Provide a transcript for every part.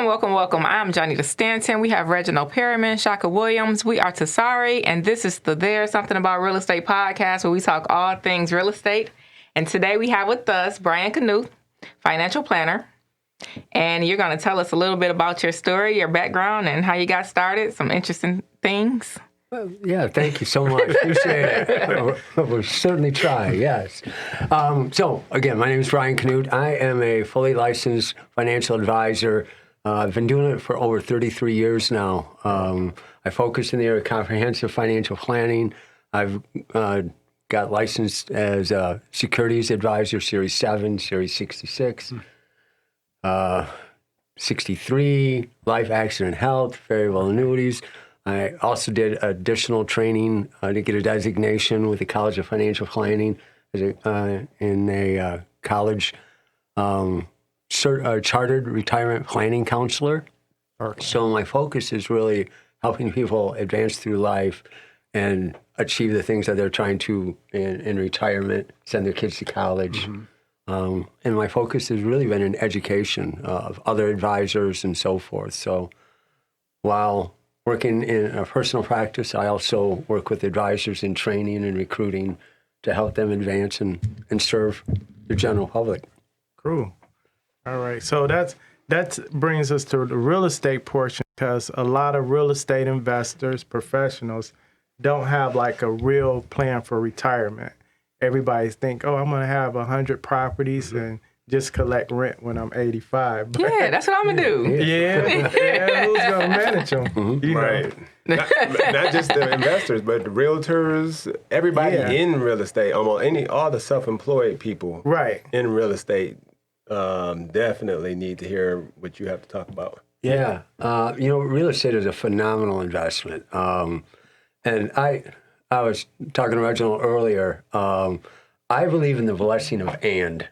welcome. I'm Jonnita Stanton. We have Reginald Perryman, Kashka Williams. We are TSARE, and this is the There's Something About Real Estate podcast, where we talk all things real estate. And today we have with us Bryon Knuth, financial planner. And you're going to tell us a little bit about your story, your background, and how you got started, some interesting things. Well, yeah, thank you so much. Appreciate it. We'll certainly try, yes. So, again, my name is Bryon Knuth. I am a fully licensed financial advisor. I've been doing it for over 33 years now. I focus in the area of comprehensive financial planning. I've got licensed as a securities advisor, Series 7, Series 66, 63, life, accident, health, variable annuities. I also did additional training to get a designation with the College of Financial Planning in a college chartered retirement planning counselor. Okay. So my focus is really helping people advance through life and achieve the things that they're trying to in retirement, send their kids to college. Mm-hmm. And my focus has really been in education of other advisors and so forth. So while working in a personal practice, I also work with advisors in training and recruiting to help them advance and serve the general public. Cool. All right. So that brings us to the real estate portion, because a lot of real estate investors, professionals, don't have like a real plan for retirement. Everybody think, oh, I'm going to have 100 properties and just collect rent when I'm 85. But yeah, that's what I'm gonna do. Yeah, who's gonna manage them? Mm-hmm. Right. Not just the investors, but the realtors, everybody in real estate, all the self-employed people in real estate definitely need to hear what you have to talk about. Yeah. Real estate is a phenomenal investment. And I was talking to Reginald earlier. I believe in the blessing of and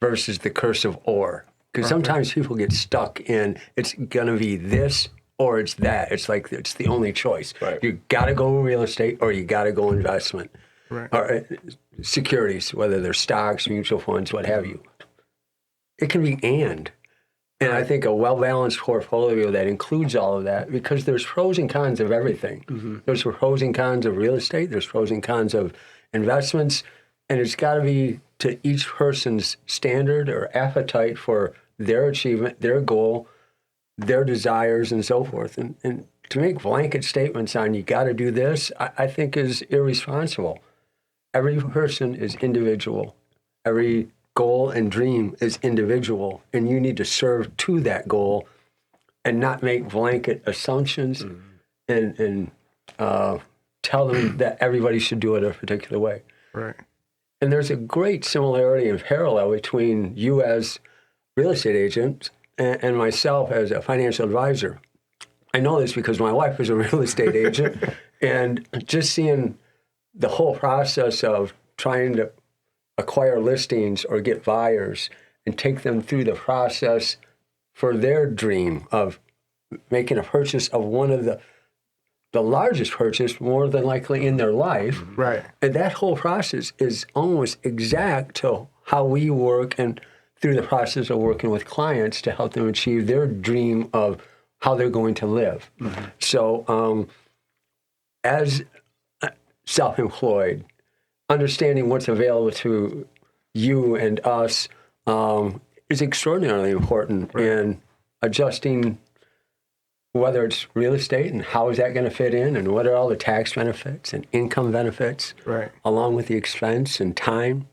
versus the curse of or. Because sometimes people get stuck in, it's going to be this or it's that. It's like, it's the only choice. Right. You got to go real estate or you got to go investment. Right. Or securities, whether they're stocks, mutual funds, what have you. It can be and. And I think a well-balanced portfolio that includes all of that, because there's pros and cons of everything. Mm-hmm. There's pros and cons of real estate. There's pros and cons of investments. And it's got to be to each person's standard or appetite for their achievement, their goal, their desires, and so forth. And to make blanket statements on you got to do this, I think is irresponsible. Every person is individual. Every goal and dream is individual, and you need to serve to that goal and not make blanket assumptions and tell them that everybody should do it a particular way. Right. And there's a great similarity and parallel between you as real estate agent and myself as a financial advisor. I know this because my wife is a real estate agent, and just seeing the whole process of trying to acquire listings or get buyers and take them through the process for their dream of making a purchase of one of the largest purchase more than likely in their life. Right. And that whole process is almost exact to how we work and through the process of working with clients to help them achieve their dream of how they're going to live. Mm-hmm. So as self-employed, understanding what's available to you and us is extraordinarily important in adjusting whether it's real estate and how is that going to fit in and what are all the tax benefits and income benefits along with the expense and time.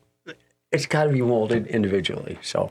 It's got to be molded individually. So,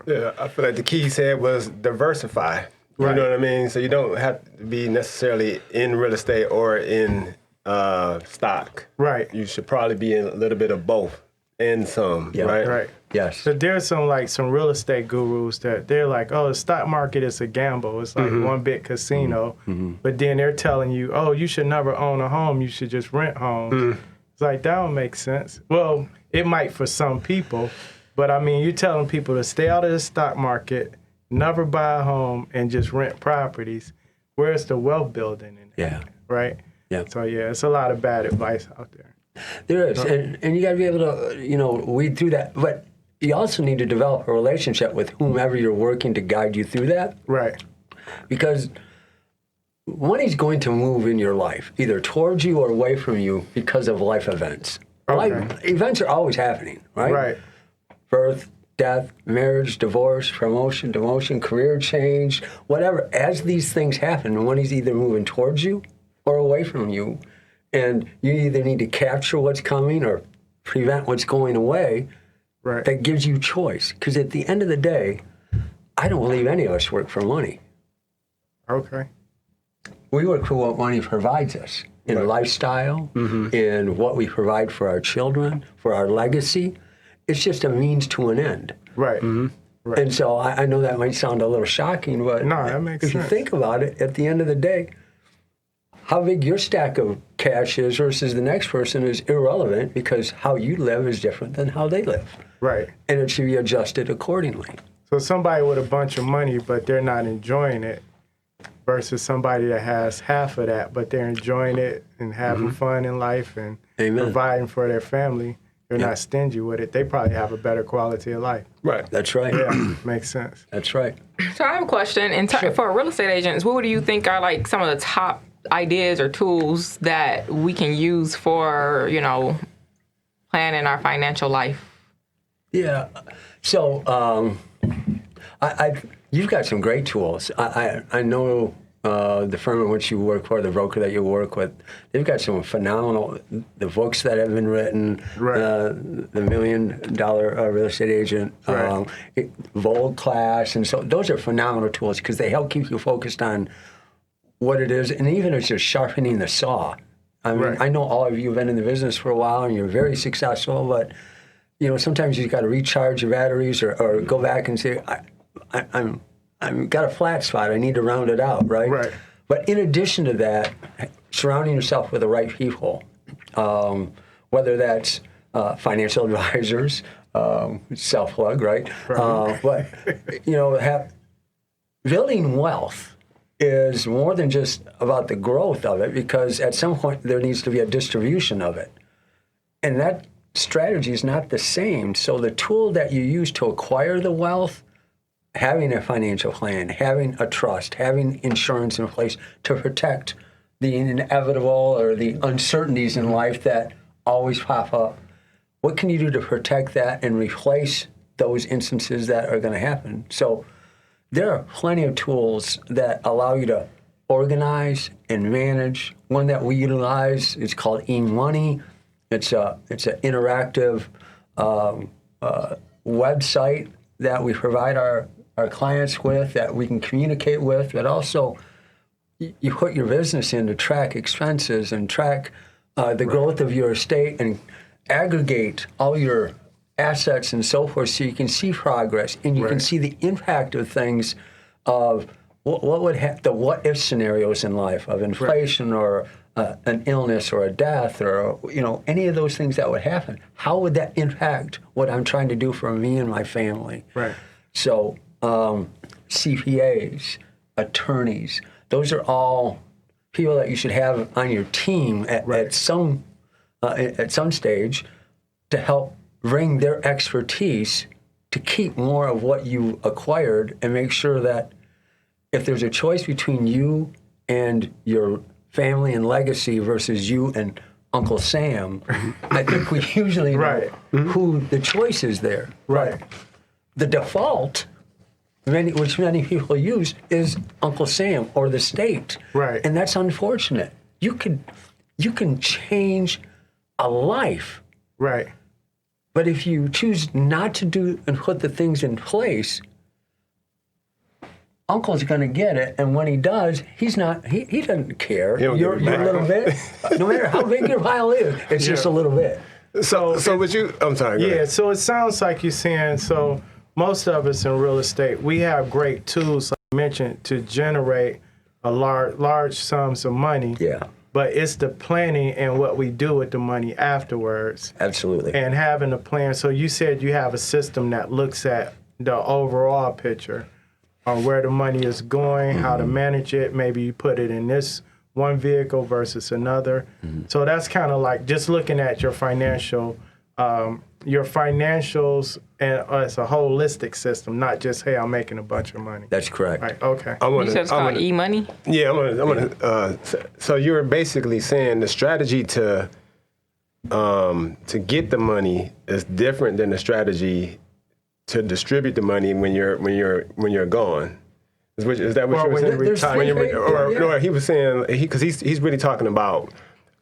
yeah, I feel like the key said was diversify. You know what I mean? So you don't have to be necessarily in real estate or in stock. Right. You should probably be in a little bit of both and some, right? Right. Yes. So there's some real estate gurus that they're like, oh, the stock market is a gamble. It's like one big casino. Mm-hmm. But then they're telling you, oh, you should never own a home. You should just rent homes. Mm. It's like, that don't make sense. Well, it might for some people. But, I mean, you're telling people to stay out of the stock market, never buy a home, and just rent properties. Where's the wealth building in it? Yeah. Right? Yeah. So, yeah, it's a lot of bad advice out there. There is. And you got to be able to, weed through that. But you also need to develop a relationship with whomever you're working to guide you through that. Right. because money's going to move in your life, either towards you or away from you because of life events. Events are always happening, right? Right. Birth, death, marriage, divorce, promotion, demotion, career change, whatever. As these things happen, money's either moving towards you or away from you. And you either need to capture what's coming or prevent what's going away. Right. That gives you choice. Because at the end of the day, I don't believe any of us work for money. Okay. We work for what money provides us in lifestyle, in what we provide for our children, for our legacy. It's just a means to an end. Right. Right. And so I know that might sound a little shocking, but No, that makes if sense. you think about it, at the end of the day, how big your stack of cash is versus the next person is irrelevant, because how you live is different than how they live. Right. And it should be adjusted accordingly. So somebody with a bunch of money, but they're not enjoying it, versus somebody that has half of that, but they're enjoying it and having fun in life and providing for their family. They're not stingy with it. They probably have a better quality of life. Right. That's right. Yeah, makes sense. That's right. So I have a question. For real estate agents, what do you think are like some of the top ideas or tools that we can use for, planning our financial life? Yeah. So you've got some great tools. I know the firm in which you work for, the broker that you work with, they've got some phenomenal, the books that have been written, the $1 Million Real Estate Agent, Vogue class, and so those are phenomenal tools because they help keep you focused on what it is, and even it's just sharpening the saw. I mean, I know all of you have been in the business for a while and you're very successful, but sometimes you've got to recharge your batteries or go back and say, I've got a flat spot. I need to round it out, right? Right. But in addition to that, surrounding yourself with the right people, whether that's financial advisors, self-plug, right? But building wealth is more than just about the growth of it, because at some point there needs to be a distribution of it, and that strategy is not the same. So the tool that you use to acquire the wealth, having a financial plan, having a trust, having insurance in place to protect the inevitable or the uncertainties in life that always pop up. What can you do to protect that and replace those instances that are going to happen? So there are plenty of tools that allow you to organize and manage. One that we utilize is called eMoney. It's an interactive website that we provide our clients with, that we can communicate with, but also you put your business in to track expenses and track the growth of your estate and aggregate all your assets and so forth, so you can see progress and you can see the impact of things, of what would the what if scenarios in life of inflation or an illness or a death or any of those things that would happen. How would that impact what I'm trying to do for me and my family? Right. So CPAs, attorneys, those are all people that you should have on your team at some stage to help bring their expertise to keep more of what you acquired and make sure that if there's a choice between you and your family and legacy versus you and Uncle Sam, I think we usually know who the choice is there. Right. The default, which many people use, is Uncle Sam or the state. Right. And that's unfortunate. You can change a life. Right. But if you choose not to do and put the things in place, Uncle's going to get it, and when he does, he doesn't care. Your little bit, no matter how big your pile is, it's just a little bit. So would you? I'm sorry. Go ahead. So it sounds like you're saying, so most of us in real estate, we have great tools, like you mentioned, to generate a large sums of money. Yeah. But it's the planning and what we do with the money afterwards. Absolutely. And having a plan. So you said you have a system that looks at the overall picture on where the money is going, how to manage it. Maybe you put it in this one vehicle versus another. So that's kind of like just looking at your financial your financials and as a holistic system, not just, hey, I'm making a bunch of money. That's correct. Right. Okay. You said it's called e-money? Yeah, I'm gonna. So you're basically saying the strategy to get the money is different than the strategy to distribute the money when you're gone. Is that what you were saying? Or he was saying because he's really talking about.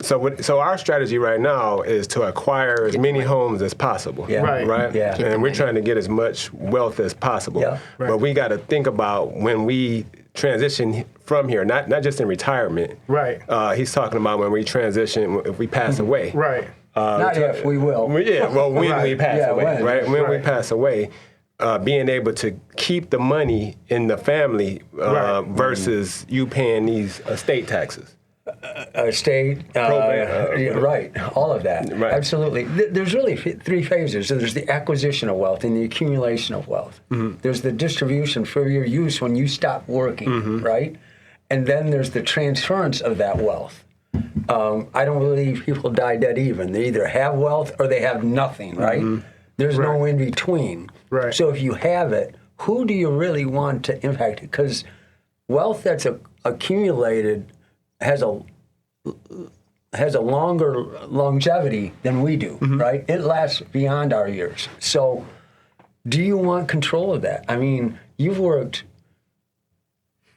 So our strategy right now is to acquire as many homes as possible. Yeah. Right. Yeah. And we're trying to get as much wealth as possible. Yeah. Right. But we got to think about when we transition from here, not just in retirement. Right. He's talking about when we transition, if we pass away. Right. Not if, we will. When we pass away, right? When we pass away, being able to keep the money in the family versus you paying these estate taxes. Estate, right, all of that. Right. Absolutely. There's really three phases. So there's the acquisition of wealth and the accumulation of wealth. Mm-hmm. There's the distribution for your use when you stop working, right? And then there's the transference of that wealth. I don't believe people die dead even. They either have wealth or they have nothing, right? There's no in between. Right. So if you have it, who do you really want to impact it? Because wealth that's accumulated has a longer longevity than we do, right? It lasts beyond our years. So do you want control of that? I mean, you've worked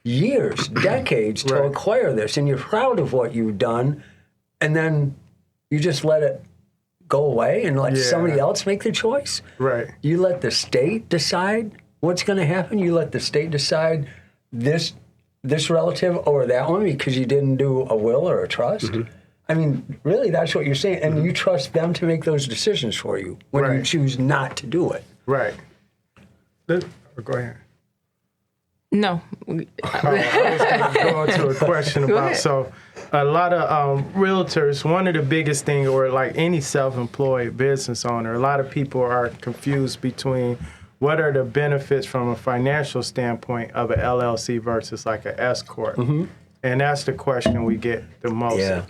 years, decades to acquire this, and you're proud of what you've done, and then you just let it go away and let somebody else make the choice? Right. You let the state decide what's going to happen? You let the state decide this relative over that one because you didn't do a will or a trust? I mean, really, that's what you're saying. And you trust them to make those decisions for you when you choose not to do it. Right. Go ahead. No. I was going to go into a question about, so a lot of realtors, one of the biggest things, or like any self-employed business owner, a lot of people are confused between what are the benefits from a financial standpoint of an LLC versus like an S Corp? And that's the question we get the most. Yeah.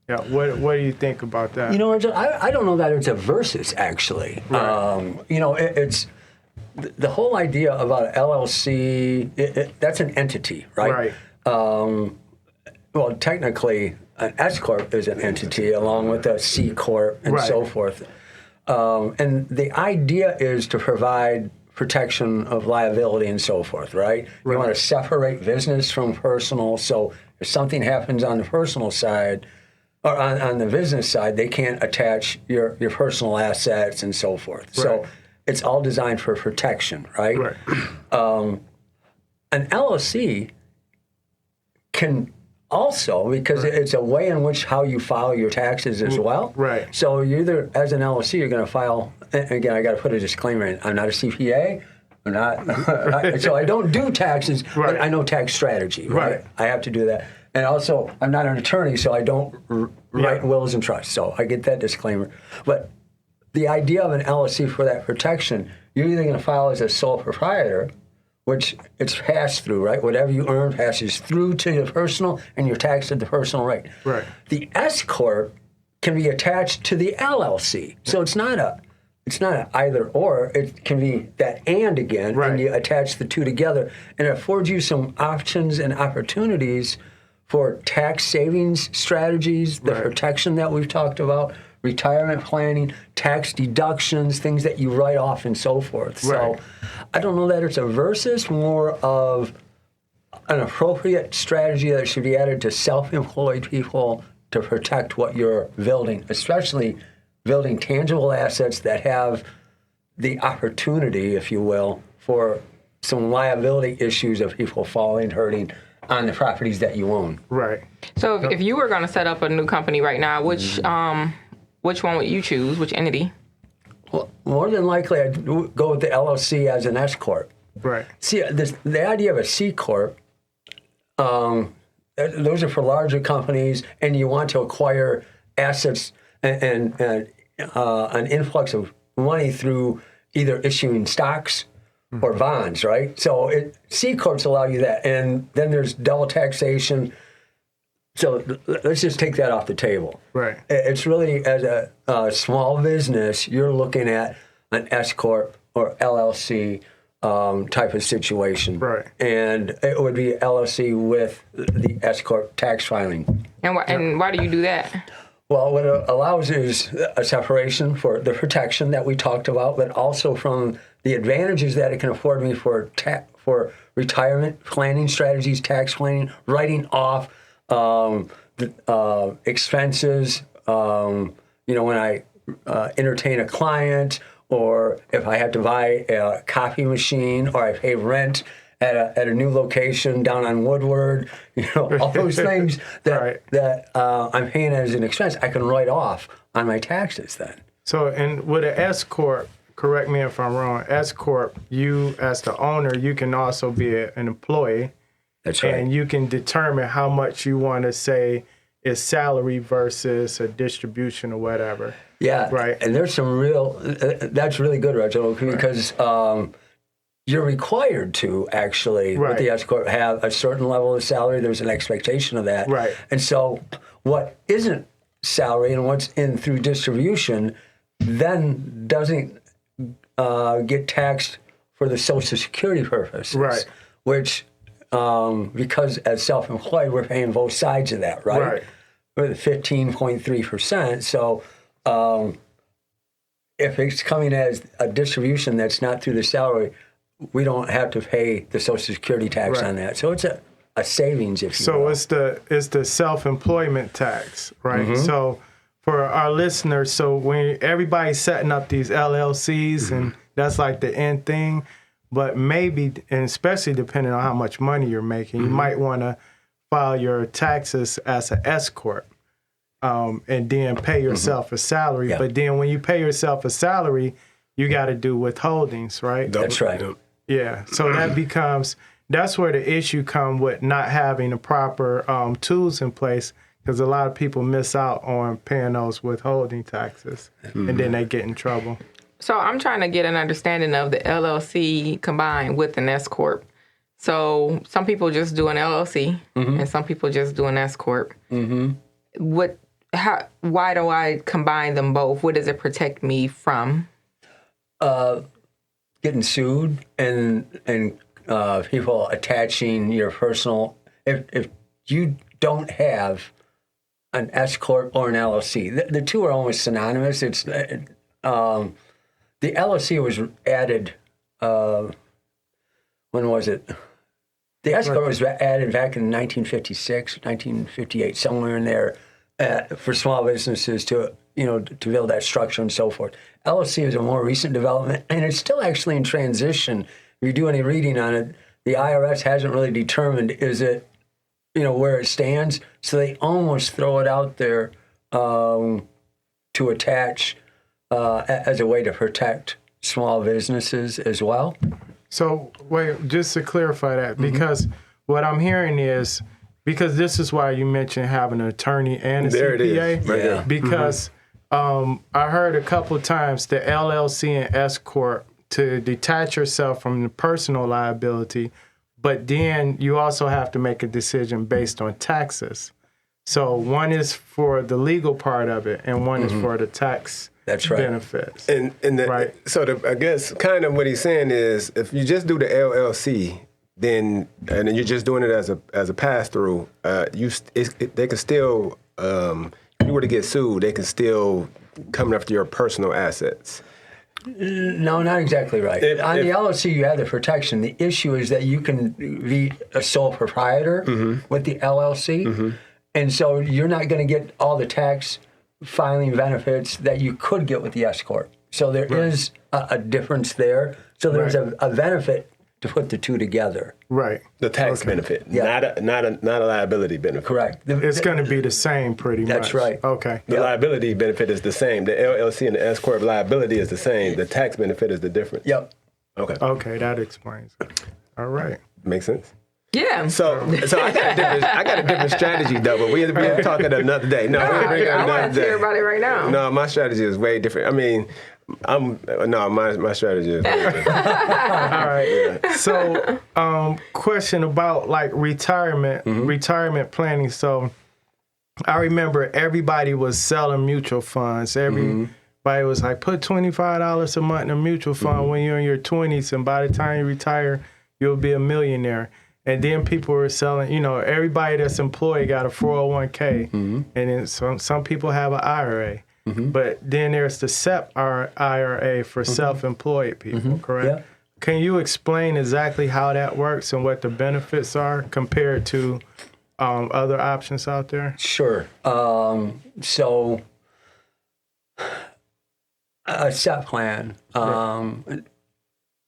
Yeah. What do you think about that? You know, I don't know that it's a versus, actually. Right. You know, it's the whole idea about LLC, that's an entity, right? Right. Well, technically, an S Corp is an entity along with a C Corp and so forth. And the idea is to provide protection of liability and so forth, right? You want to separate business from personal, so if something happens on the personal side, or on the business side, they can't attach your personal assets and so forth. Right. So it's all designed for protection, right? Right. An LLC can also, because it's a way in which how you file your taxes as well. Right. So you either, as an LLC, you're going to file, and again, I got to put a disclaimer in, I'm not a CPA, I'm not, so I don't do taxes, but I know tax strategy, right? I have to do that. And also, I'm not an attorney, so I don't write wills and trusts, so I get that disclaimer. But the idea of an LLC for that protection, you're either going to file as a sole proprietor, which it's passed through, right? Whatever you earn passes through to your personal, and you're taxed at the personal rate. Right. The S Corp can be attached to the LLC, so it's not an either or. It can be that and again, and you attach the two together, and it affords you some options and opportunities for tax savings strategies, the protection that we've talked about, retirement planning, tax deductions, things that you write off and so forth. So I don't know that it's a versus, more of an appropriate strategy that should be added to self-employed people to protect what you're building, especially building tangible assets that have the opportunity, if you will, for some liability issues of people falling, hurting on the properties that you own. Right. So if you were going to set up a new company right now, which one would you choose? Which entity? Well, more than likely, I'd go with the LLC as an S Corp. Right. See, the idea of a C Corp, those are for larger companies, and you want to acquire assets and an influx of money through either issuing stocks or bonds, right? So C Corps allow you that. And then there's double taxation. So let's just take that off the table. Right. It's really, as a small business, you're looking at an S corp or LLC type of situation. Right. And it would be LLC with the S corp tax filing. And why do you do that? Well, what it allows is a separation for the protection that we talked about, but also from the advantages that it can afford me for retirement planning strategies, tax planning, writing off expenses. When I entertain a client, or if I have to buy a copy machine, or I pay rent at a new location down on Woodward, all those things that I'm paying as an expense, I can write off on my taxes then. So, and with an S corp, correct me if I'm wrong, S corp, you as the owner, you can also be an employee. That's right. And you can determine how much you want to say is salary versus a distribution or whatever. Yeah. Right. And there's some that's really good, Reginald, because you're required to actually, with the S corp, have a certain level of salary. There's an expectation of that. Right. And so what isn't salary and what's in through distribution then doesn't get taxed for the Social Security purposes. Right. Which, because as self-employed, we're paying both sides of that, right? Right. We're at 15.3%. So if it's coming as a distribution that's not through the salary, we don't have to pay the Social Security tax on that. So it's a savings, if you will. So it's the self-employment tax, right? Mm-hmm. So for our listeners, so when everybody's setting up these LLCs and that's like the end thing, but maybe, and especially depending on how much money you're making, you might want to file your taxes as an S corp, and then pay yourself a salary. Yeah. But then when you pay yourself a salary, you got to do withholdings, right? That's right. Yeah. So that's where the issue comes with not having the proper tools in place, because a lot of people miss out on paying those withholding taxes, and then they get in trouble. So I'm trying to get an understanding of the LLC combined with an S corp. So some people just do an LLC, and some people just do an S corp. Why do I combine them both? What does it protect me from? Getting sued and people attaching your personal. If you don't have an S corp or an LLC, the two are almost synonymous. It's the LLC was added. When was it? The S corp was added back in 1956, 1958, somewhere in there, for small businesses to build that structure and so forth. LLC is a more recent development, and it's still actually in transition. If you do any reading on it, the IRS hasn't really determined is it, where it stands. So they almost throw it out there to attach as a way to protect small businesses as well. So wait, just to clarify that, because what I'm hearing is, because this is why you mentioned having an attorney and a there CPA. It is. Right there. Because I heard a couple of times the LLC and S corp to detach yourself from the personal liability, but then you also have to make a decision based on taxes. So one is for the legal part of it, and one is for the tax. That's right. Benefits. Right. So I guess kind of what he's saying is, if you just do the LLC, then you're just doing it as a pass through, they can still, if you were to get sued, they can still come after your personal assets. No, not exactly right. On the LLC, you have the protection. The issue is that you can be a sole proprietor with the LLC, and so you're not going to get all the tax filing benefits that you could get with the S corp. So there is a difference there. So there's a benefit to put the two together. Right. The tax benefit, not a liability benefit. Correct. It's going to be the same pretty much. That's right. Okay. The liability benefit is the same. The LLC and the S corp liability is the same. The tax benefit is the difference. Yep. Okay. Okay, that explains it. All right. Makes sense? Yeah. So I got a different strategy though, but we'll talk another day. No, we'll bring it I another want to day. hear about it right now. No, my strategy is way different. I mean, my strategy is way different. All right. Yeah. So, question about like retirement planning. So, I remember everybody was selling mutual funds. Everybody was like, put $25 a month in a mutual fund when you're in your 20s, and by the time you retire, you'll be a millionaire. And then people were selling, everybody that's employed got a 401k, and then some people have an IRA. But then there's the SEP IRA for self-employed people, correct? Yeah. Can you explain exactly how that works and what the benefits are compared to other options out there? Sure. So a SEP plan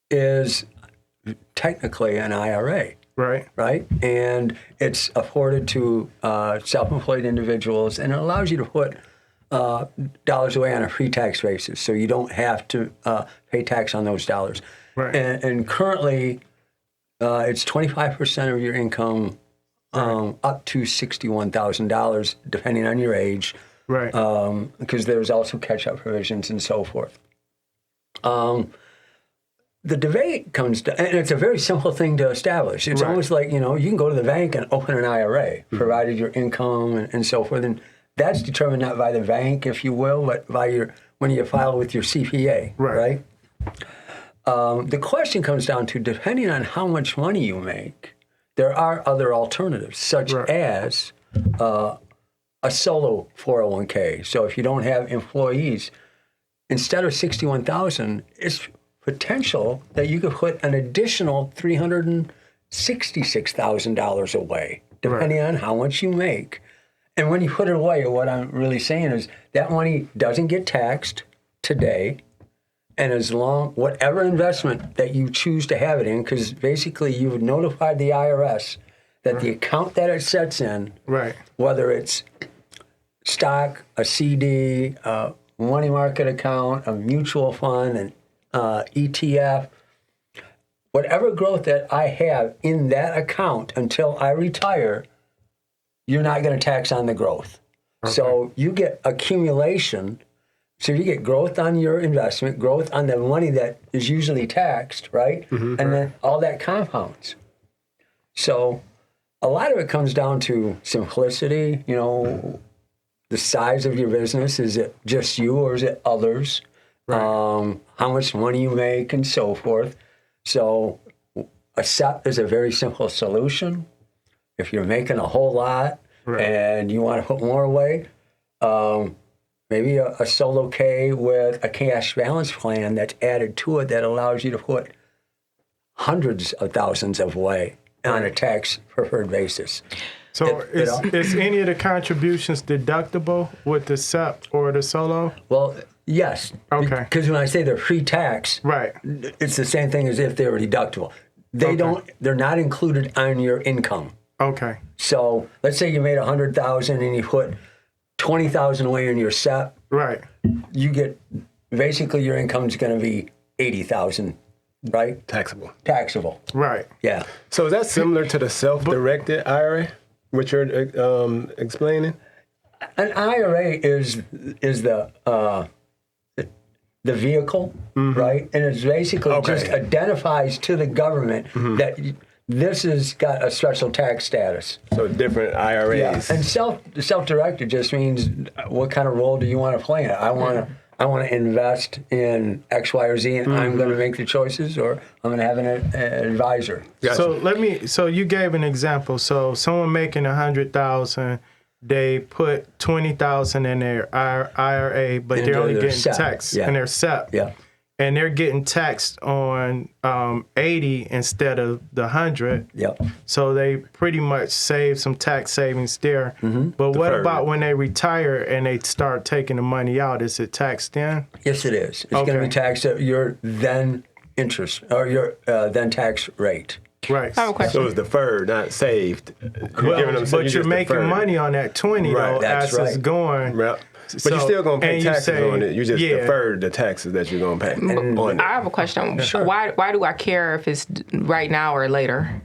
is technically an IRA. Right. And it's afforded to self-employed individuals, and it allows you to put dollars away on a pre-tax basis, so you don't have to pay tax on those dollars. Right. And currently, it's 25% of your income, up to $61,000, depending on your age. Right. Because there's also catch-up provisions and so forth. The debate comes down, and it's a very simple thing to establish. It's almost like, you can go to the bank and open an IRA, provided your income and so forth. And that's determined not by the bank, if you will, but by when you file with your CPA, right? The question comes down to, depending on how much money you make, there are other alternatives, such as a solo 401k. So if you don't have employees, instead of $61,000, it's potential that you could put an additional $366,000 away, depending on how much you make. And when you put it away, what I'm really saying is that money doesn't get taxed today, and whatever investment that you choose to have it in, because basically you've notified the IRS that the account that it sets in, whether it's stock, a CD, a money market account, a mutual fund, an ETF, whatever growth that I have in that account until I retire, you're not going to tax on the growth. So you get accumulation. So you get growth on your investment, growth on the money that is usually taxed, right? And then all that compounds. So a lot of it comes down to simplicity, the size of your business. Is it just you or is it others? How much money you make and so forth. So a SEP is a very simple solution. If you're making a whole lot and you want to put more away, maybe a solo K with a cash balance plan that's added to it that allows you to put hundreds of thousands of away on a tax-preferred basis. So is any of the contributions deductible with the SEP or the solo? Well, yes. Okay. Because when I say they're pre-tax, it's the same thing as if they were deductible. They're not included on your income. Okay. So let's say you made $100,000 and you put $20,000 away in your SEP. Right. You get, basically your income is going to be $80,000, right? Taxable. Right. Yeah. So is that similar to the self-directed IRA, which you're explaining? An IRA is the vehicle, right? And it's basically just identifies to the government that this has got a special tax status. So different IRAs. Yeah. And self-directed just means what kind of role do you want to play in it? I want to invest in X, Y, or Z, and I'm going to make the choices, or I'm going to have an advisor. Gotcha. So you gave an example. So someone making $100,000, they put $20,000 in their IRA, but they're only getting taxed in their SEP. Yeah. And they're getting taxed on 80 instead of the 100. Yep. So they pretty much save some tax savings there. But what about when they retire and they start taking the money out? Is it taxed then? Yes, it is. It's going to be taxed at your then interest or your then tax rate. Right. I have a question. So it's deferred, not saved. But you're making money on that 20 though, as it's going. Right. But you're still going to pay taxes on it. You just deferred the taxes that you're going to pay on it. I have a question. Sure. Why do I care if it's right now or later?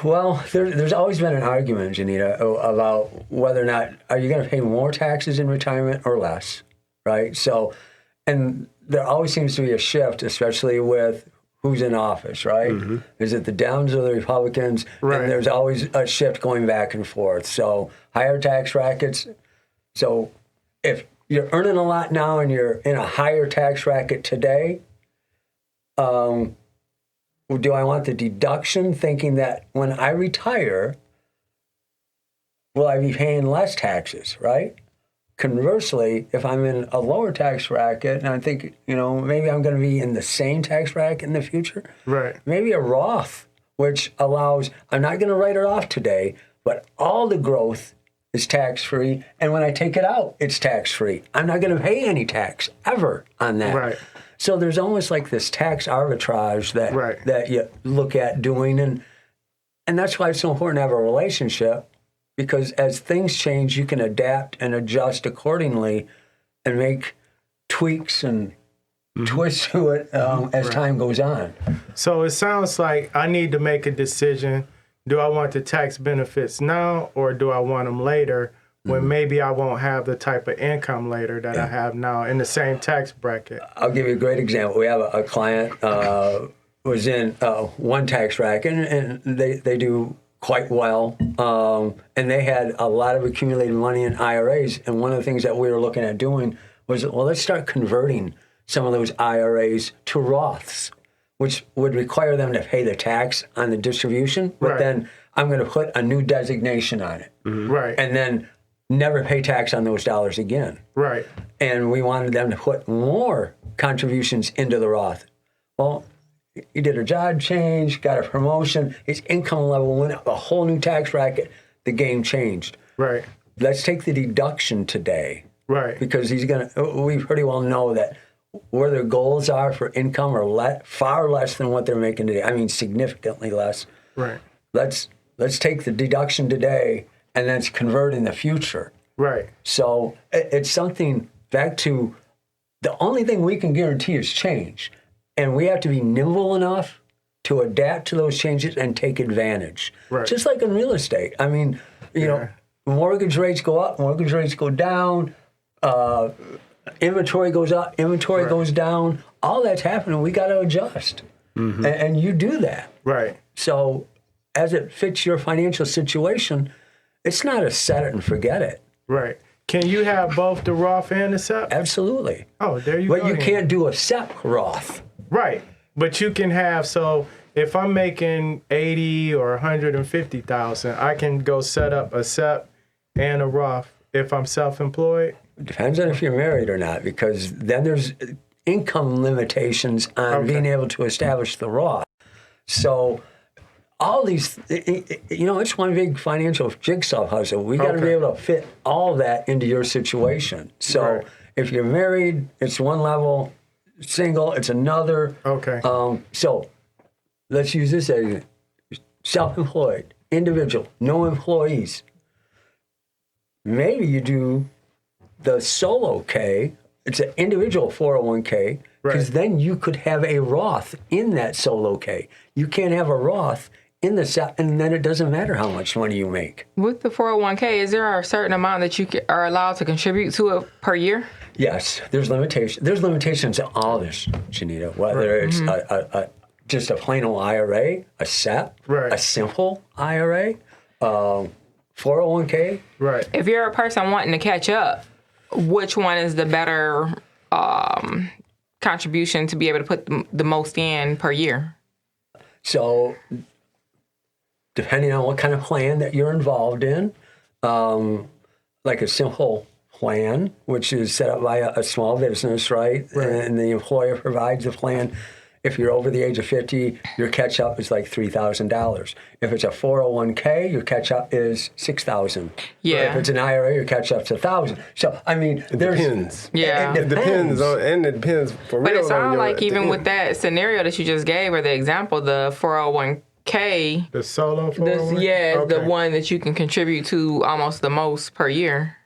Well, there's always been an argument, Jonnita, about whether or not, are you going to pay more taxes in retirement or less, right? So, and there always seems to be a shift, especially with who's in office, right? Is it the Dems or the Republicans? Right. And there's always a shift going back and forth. So higher tax brackets. So if you're earning a lot now and you're in a higher tax bracket today, do I want the deduction thinking that when I retire, will I be paying less taxes, right? Conversely, if I'm in a lower tax bracket and I think, maybe I'm going to be in the same tax bracket in the future, Right. maybe a Roth, which allows, I'm not going to write it off today, but all the growth is tax-free, and when I take it out, it's tax-free. I'm not going to pay any tax ever on that. Right. So there's almost like this tax arbitrage that you look at doing, and that's why it's so important to have a relationship, because as things change, you can adapt and adjust accordingly and make tweaks and twists to it as time goes on. So it sounds like I need to make a decision. Do I want the tax benefits now, or do I want them later when maybe I won't have the type of income later that I have now in the same tax bracket? I'll give you a great example. We have a client was in one tax bracket, and they do quite well. And they had a lot of accumulated money in IRAs. And one of the things that we were looking at doing was, well, let's start converting some of those IRAs to Roths, which would require them to pay the tax on the distribution. But then I'm going to put a new designation on it. Right. And then never pay tax on those dollars again. Right. And we wanted them to put more contributions into the Roth. Well, he did a job change, got a promotion, his income level went up, a whole new tax bracket, the game changed. Right. Let's take the deduction today. Right. Because we pretty well know that where their goals are for income are far less than what they're making today. I mean, significantly less. Right. Let's take the deduction today and let's convert in the future. Right. So it's something back to the only thing we can guarantee is change. And we have to be nimble enough to adapt to those changes and take advantage. Right. Just like in real estate. I mean, mortgage rates go up, mortgage rates go down, inventory goes up, inventory goes down. All that's happening, we got to adjust. And you do that. Right. So as it fits your financial situation, it's not a set it and forget it. Right. Can you have both the Roth and the SEP? Absolutely. Oh, there you go. But you can't do a SEP Roth. Right. But you can have, so if I'm making 80 or 150,000, I can go set up a SEP and a Roth if I'm self-employed? Depends on if you're married or not, because then there's income limitations on being able to establish the Roth. So all these, it's one big financial jigsaw puzzle. We got to be able to fit all that into your situation. So if you're married, it's one level. Single, it's another. Okay. So let's use this as self-employed, individual, no employees. Maybe you do the solo K. It's an individual 401k, because then you could have a Roth in that solo K. You can't have a Roth in the SEP, and then it doesn't matter how much money you make. With the 401k, is there a certain amount that you are allowed to contribute to it per year? Yes, there's limitations. There's limitations to all this, Jonnita, whether it's just a plain old IRA, a SEP, a simple IRA, 401k. Right. If you're a person wanting to catch up, which one is the better contribution to be able to put the most in per year? So depending on what kind of plan that you're involved in, like a simple plan, which is set up by a small business, right? And the employer provides the plan. If you're over the age of 50, your catch-up is like $3,000. If it's a 401k, your catch-up is $6,000. Yeah. If it's an IRA, your catch-up's $1,000. So, I mean, it depends. Yeah. It depends on, and it depends for real. But it sounds on like even with that scenario that you just gave, or the example, the 401k, the solo 401k? The one that you can contribute to almost the most per year.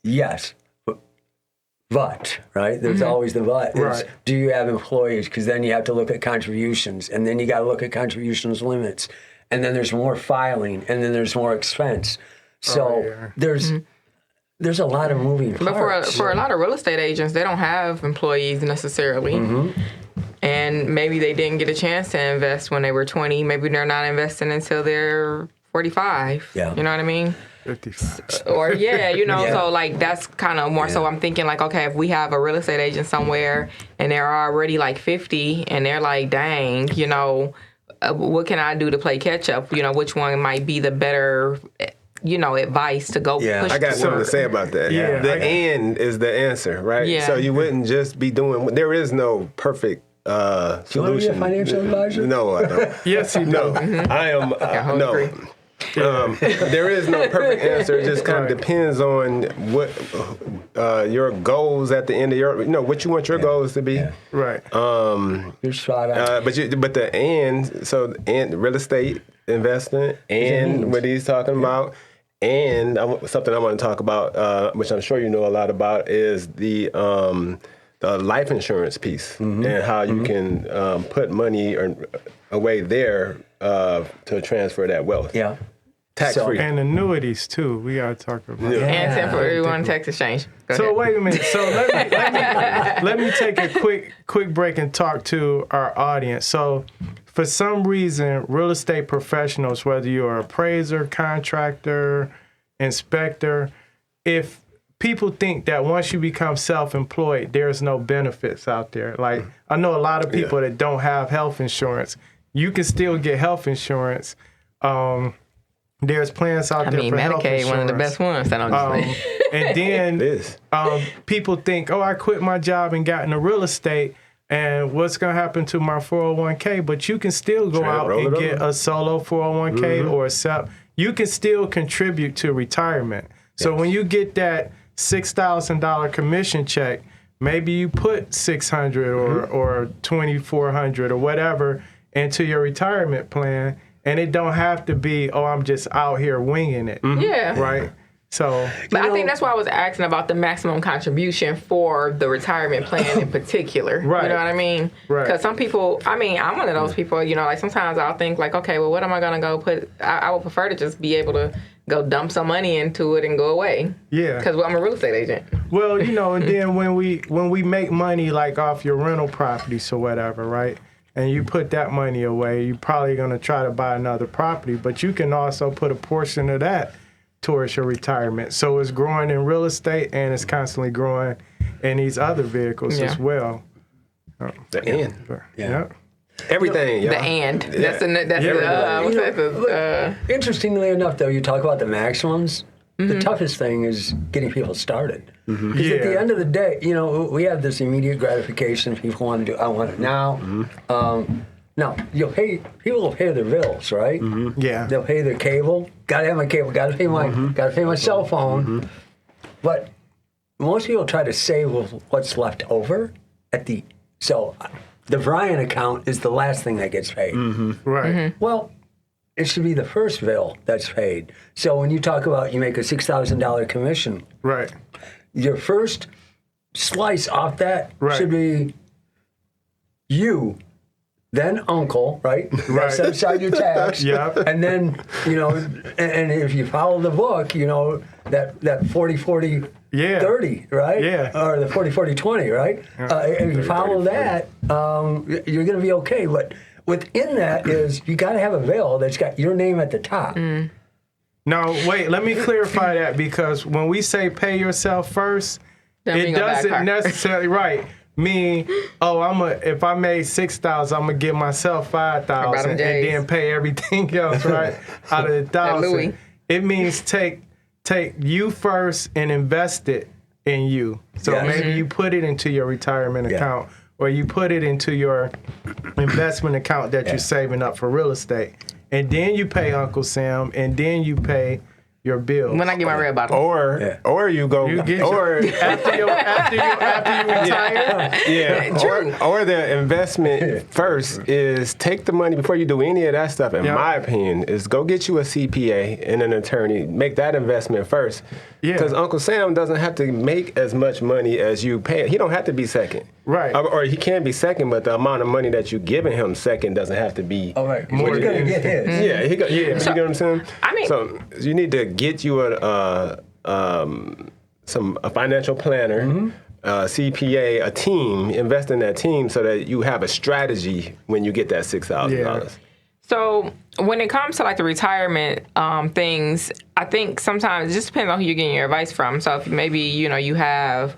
Yes. But, right? There's always the but. Is, do you have employees? Because then you have to look at contributions, and then you got to look at contributions limits, and then there's more filing, and then there's more expense. So there's a lot of moving parts. But for a lot of real estate agents, they don't have employees necessarily. and maybe they didn't get a chance to invest when they were 20. Maybe they're not investing until they're 45. Yeah. You know what I mean? 55. Or Yeah. so like that's kind of more so I'm thinking like, okay, if we have a real estate agent somewhere and they're already like 50 and they're like, dang, what can I do to play catch up? Which one might be the better, advice to go push I got something to say about that. Yeah. The and is the answer, right? Yeah. So you wouldn't just be doing, there is no perfect Do you want to be a solution. financial advisor? No, I don't. Yes, he No, does. I am. wholly No. agree. There is no perfect answer. It just kind of depends on what your goals at the end of your, what you want your goals to be. Yeah. Right. You're spot on. But the and real estate investing and what he's talking about, and something I want to talk about, which I'm sure you know a lot about, is the life insurance piece and how you can put money away there to transfer that wealth. Yeah. Tax free. And annuities too. We gotta talk about that. And temporary one tax exchange. Go So ahead. wait a minute. So let me take a quick break and talk to our audience. So for some reason, real estate professionals, whether you're an appraiser, contractor, inspector, if people think that once you become self-employed, there's no benefits out there. Like I know a lot of people that don't have health insurance. You can still get health insurance. There's plans out there for health Medicaid, insurance. one of the best ones. That I'm just saying. And then It is. people think, I quit my job and got into real estate, and what's going to happen to my 401k? But you can still go out roll and it get over. a solo 401k or a SEP. You can still contribute to retirement. So when you get that $6,000 commission check, maybe you put $600 or $2,400 or whatever into your retirement plan, and it don't have to be, I'm just out here winging it. Yeah. Right? So, But I think that's why I was asking about the maximum contribution for the retirement plan in particular. Right. You know what I mean? Right. Because some people, I'm one of those people, like sometimes I'll think like, okay, well, what am I going to go put? I would prefer to just be able to go dump some money into it and go away. yeah. Because I'm a real estate agent. Well, and then when we make money like off your rental properties or whatever, right? And you put that money away, you're probably going to try to buy another property, but you can also put a portion of that towards your retirement. So it's growing in real estate and it's constantly growing in these other vehicles as well. The and. Yeah. Everything, y'all. The and. Yeah. Interestingly enough, though, you talk about the maximums. The toughest thing is getting people started. Because at the end of the day, we have this immediate gratification. People want to do, I want it now. Now, people will pay their bills, right? Yeah. They'll pay their cable. Gotta have my cable. Gotta pay my cell phone. But most people try to save what's left over so the Bryon account is the last thing that gets paid. Right. Well, it should be the first bill that's paid. So when you talk about you make a $6,000 commission, Right. your first slice off that Right. should be you, then uncle, right? Right. Set aside your tax. Yep. And then, and if you follow the book, that 40-40-30, right? Yeah. Or the 40-40-20, right? If you follow that, you're going to be okay. But within that is you got to have a bill that's got your name at the top. Now, wait, let me clarify that, because when we say pay yourself first, Don't it bring a bad doesn't car. necessarily mean, if I made $6,000, I'm gonna give myself $5,000 them and J's. then pay everything else right out of the Louis. $1,000. It means take you first and invest it in you. So Yes. maybe you put it into your retirement account, or you put it into your investment account that you're saving up for real estate. And then you pay Uncle Sam, and then you pay your bill. When I get my red bottle. Or you go, You get or after you retire. or the investment first is take the money before you do any of that stuff. In my opinion, is go get you a CPA and an attorney. Make that investment first, because Uncle Sam doesn't have to make as much money as you pay. He don't have to be second, Right. Or he can be second, but the amount of money that you're giving him second doesn't have to be. All right. More He's going to than- get his. Yeah, you get what I'm saying? So- So you need to get you a financial planner, CPA, a team, invest in that team so that you have a strategy when you get that $6,000. So when it comes to like the retirement things, I think sometimes it just depends on who you're getting your advice from. So if maybe, you have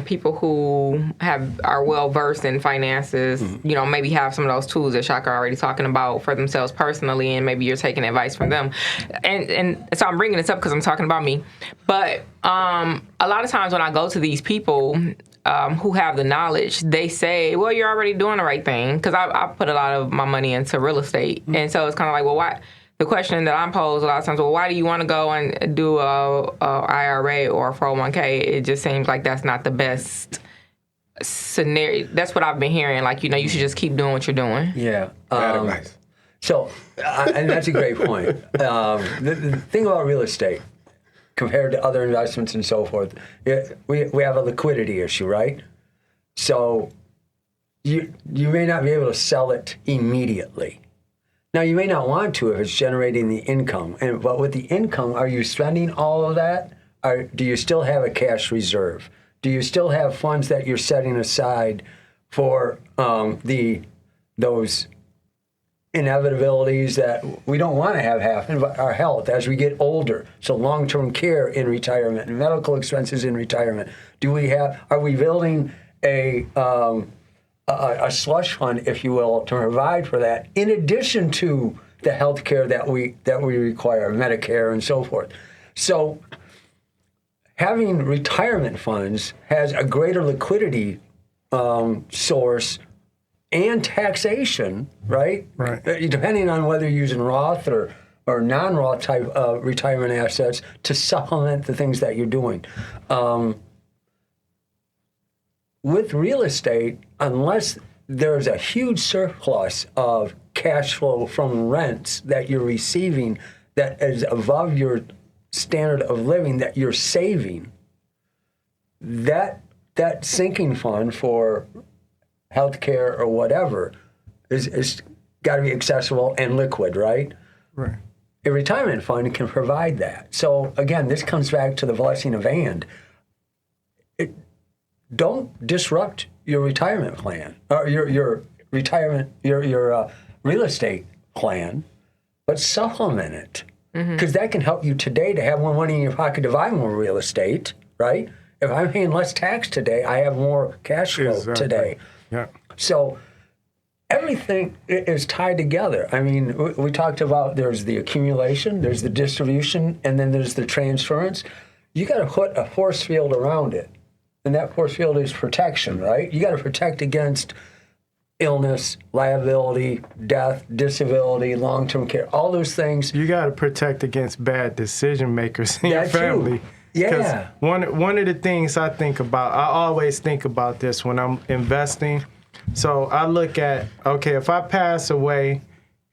people who are well versed in finances, maybe have some of those tools that Shaka already talking about for themselves personally, and maybe you're taking advice from them. And so I'm bringing this up because I'm talking about me. But a lot of times when I go to these people who have the knowledge, they say, well, you're already doing the right thing, because I put a lot of my money into real estate. And so it's kind of like, well, why? The question that I'm posed a lot of times, well, why do you want to go and do a IRA or a 401k? It just seems like that's not the best scenario. That's what I've been hearing. Like, you should just keep doing what you're doing. Yeah. Bad advice. So, and that's a great point. The thing about real estate, compared to other investments and so forth, we have a liquidity issue, right? So you may not be able to sell it immediately. Now, you may not want to if it's generating the income. But with the income, are you spending all of that? Or do you still have a cash reserve? Do you still have funds that you're setting aside for those inevitabilities that we don't want to have happen, but our health as we get older? So long-term care in retirement and medical expenses in retirement. Are we building a slush fund, if you will, to provide for that, in addition to the health care that we require, Medicare and so forth? So having retirement funds has a greater liquidity source and taxation, right? Right. Depending on whether you're using Roth or non-Roth type of retirement assets to supplement the things that you're doing. With real estate, unless there's a huge surplus of cash flow from rents that you're receiving that is above your standard of living that you're saving, that sinking fund for healthcare or whatever is got to be accessible and liquid, right? Right. A retirement fund can provide that. So again, this comes back to the blessing of and. Don't disrupt your retirement plan or your retirement, your real estate plan, but supplement it, because that can help you today to have more money in your pocket to buy more real estate, right? If I'm paying less tax today, I have more cash flow today. Yeah. So everything is tied together. I mean, we talked about there's the accumulation, there's the distribution, and then there's the transference. You got to put a force field around it. And that force field is protection, right? You got to protect against illness, liability, death, disability, long-term care, all those things. You got to protect against bad decision makers in your That's family. true. Yeah. One of the things I think about, I always think about this when I'm investing. So I look at, okay, if I pass away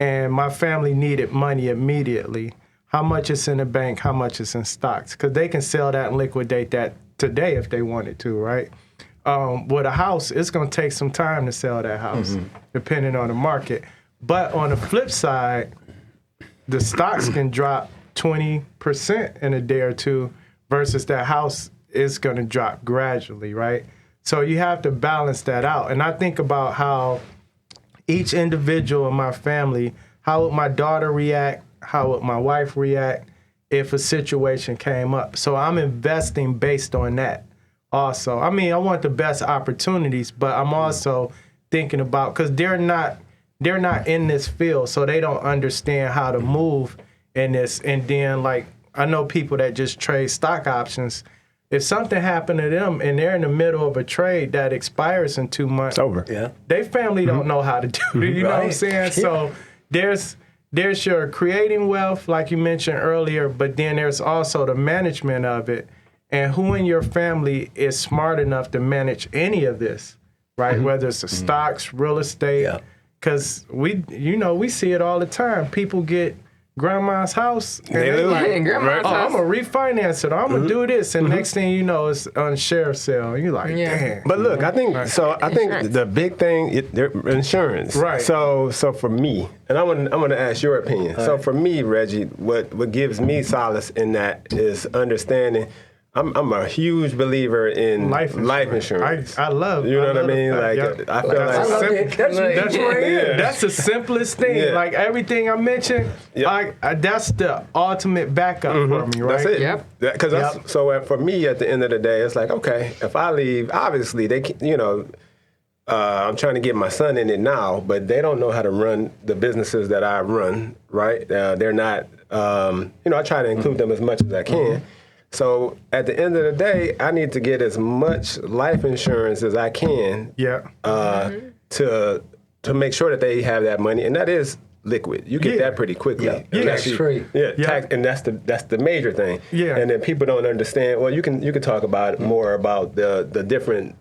and my family needed money immediately, how much is in the bank, how much is in stocks? Because they can sell that and liquidate that today if they wanted to, right? With a house, it's going to take some time to sell that house, depending on the market. But on the flip side, the stocks can drop 20% in a day or two versus that house is going to drop gradually, right? So you have to balance that out. And I think about how each individual in my family, how would my daughter react? How would my wife react if a situation came up? So I'm investing based on that also. I mean, I want the best opportunities, but I'm also thinking about, because they're not in this field, so they don't understand how to move in this. And then, like, I know people that just trade stock options. If something happened to them and they're in the middle of a trade that expires in 2 months, It's over. Yeah. their family don't know how to do it. You know what I'm saying? Yeah. So there's your creating wealth, like you mentioned earlier, but then there's also the management of it, and who in your family is smart enough to manage any of this, right? Whether it's the stocks, real estate, because we see it all the time. People get grandma's house, and They lose like, it. Grandma's oh, house. I'm gonna refinance it. Or I'm gonna do this, and next thing you know, it's on share sale. And you're like, damn. But look, I think Insurance. the big thing insurance. Right. So for me, and I'm gonna ask your opinion. So for me, Reggie, what gives me solace in that is understanding I'm a huge believer in life insurance. I love. You know what I mean? Like yep. I feel like that's the simplest thing. Yeah. Like everything I mentioned, that's the ultimate backup for me, right? That's it. Yep. Because so for me, at the end of the day, it's like, okay, if I leave, obviously they can, I'm trying to get my son in it now, but they don't know how to run the businesses that I run, right? They're not, I try to include them as much as I can. So at the end of the day, I need to get as much life insurance as I can to make sure that they have that money. And that is liquid. You get that pretty quickly. Tax free. Tax, and that's the major thing. Yeah. And then people don't understand. Well, you can talk about more about the different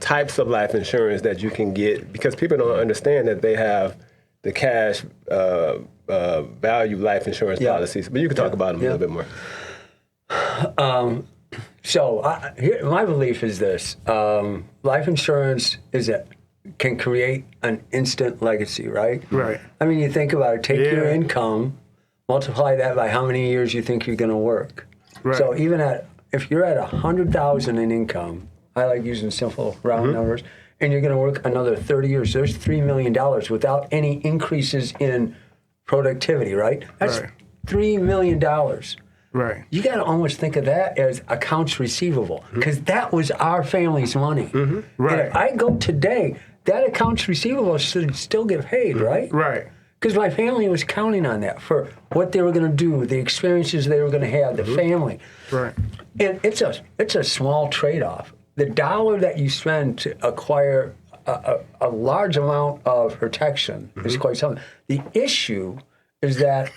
types of life insurance that you can get, because people don't understand that they have the cash value life insurance policies. But you can talk about them a little bit more. So my belief is this: life insurance can create an instant legacy, right? Right. I mean, you think about it. Take your income, multiply that by how many years you think you're going to work. Right. So even if you're at 100,000 in income, I like using simple round numbers, and you're going to work another 30 years. There's $3 million without any increases in productivity, right? That's $3 million. Right. You got to almost think of that as accounts receivable, because that was our family's money. Right. And if I go today, that accounts receivable should still get paid, right? Right. Because my family was counting on that for what they were going to do, the experiences they were going to have, the family. Right. And it's a small trade-off. The dollar that you spend to acquire a large amount of protection is quite something. The issue is that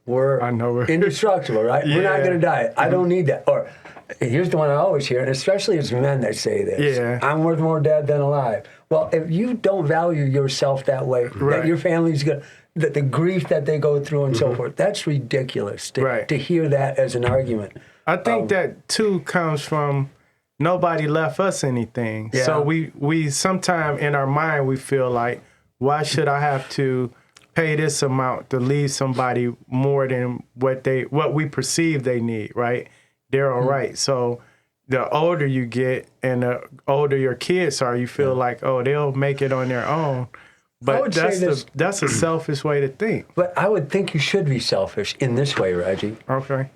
we're indestructible, right? Yeah. We're not going to die. I don't need that. Or here's the one I always hear, and especially as men that say this. Yeah. I'm worth more dead than alive. Well, if you don't value yourself that way, that your family's going to, the grief that they go through and so forth, that's ridiculous to hear that as an argument. I think that, too, comes from nobody left us anything. Yeah. So we sometime in our mind, we feel like, why should I have to pay this amount to leave somebody more than what we perceive they need, right? They're all right. So the older you get and the older your kids are, you feel like, oh, they'll make it on their own. But that's a selfish way to think. But I would think you should be selfish in this way, Reggie. Okay.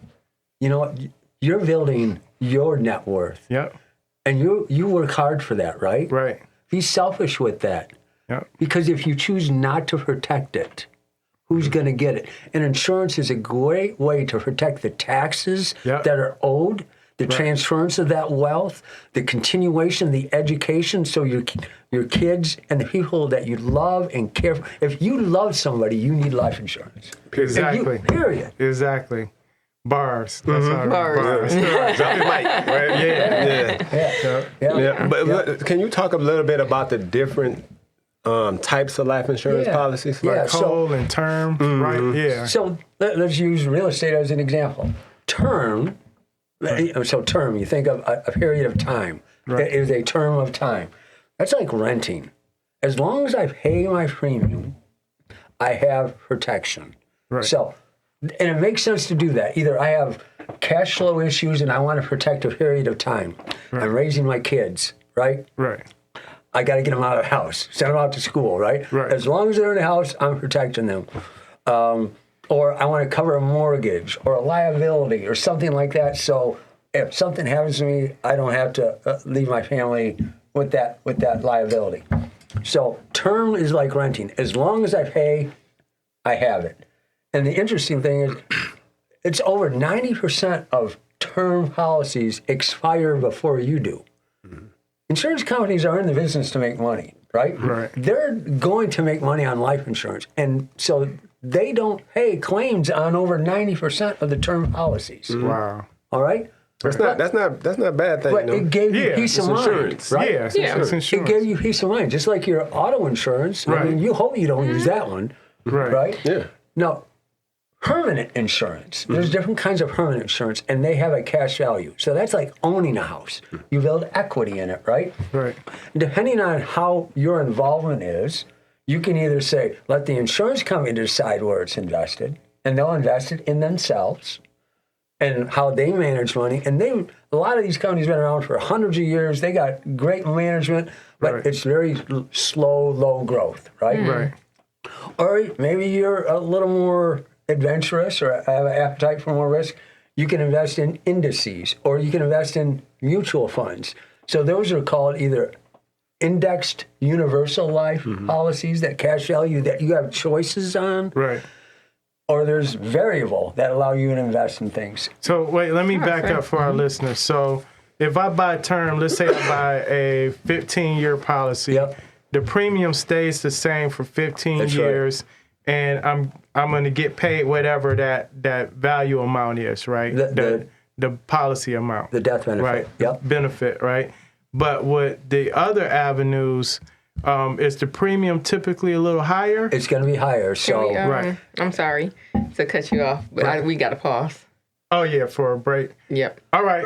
You know what? You're building your net worth. Yep. And you work hard for that, right? Right. Be selfish with that. Yep. Because if you choose not to protect it, who's going to get it? And insurance is a great way to protect the taxes that are owed, the transference of that wealth, the continuation, the education, so your kids and the people that you love and care for. If you love somebody, you need life insurance. Exactly. Period. Exactly. Bars. That's how Bars. Drop your mic, right? Yeah. But can you talk a little bit about the different types of life insurance policies? Like whole and term, right? Yeah. So let's use real estate as an example. Term, so term, you think of a period of time. Right. It is a term of time. That's like renting. As long as I pay my premium, I have protection. Right. So, and it makes sense to do that. Either I have cash flow issues and I want to protect a period of time. Right. I'm raising my kids, right? Right. I got to get them out of the house, send them out to school, right? Right. As long as they're in the house, I'm protecting them. Or I want to cover a mortgage or a liability or something like that. So if something happens to me, I don't have to leave my family with that liability. So term is like renting. As long as I pay, I have it. And the interesting thing is, it's over 90% of term policies expire before you do. Insurance companies are in the business to make money, right? Right. They're going to make money on life insurance. And so they don't pay claims on over 90% of the term policies. Wow. All right? That's not a bad thing. But it gave you peace of mind, insurance. right? Yeah, it's insurance. It gave you peace of mind, just like your auto insurance. Right. I mean, you hope you don't use that one, right? Yeah. Now, permanent insurance. There's different kinds of permanent insurance, and they have a cash value. So that's like owning a house. You build equity in it, right? Right. Depending on how your involvement is, you can either say, let the insurance company decide where it's invested, and they'll invest it in themselves. and how they manage money. And a lot of these companies have been around for hundreds of years. They got great management, but it's very slow, low growth, right? Right. Or maybe you're a little more adventurous or have an appetite for more risk. You can invest in indices or you can invest in mutual funds. So those are called either indexed universal life policies, that cash value that you have choices on. Right. Or there's variable that allow you to invest in things. So wait, let me back up for our listeners. So if I buy term, let's say I buy a 15-year policy, the premium stays the same for 15 years, and I'm going to get paid whatever that value amount is, right? The policy amount. The death benefit. Right. Yep. Benefit, right? But with the other avenues, is the premium typically a little higher? It's going to be higher. So right. I'm sorry to cut you off, but we got to pause. Oh, yeah, for a break. Yep. All right.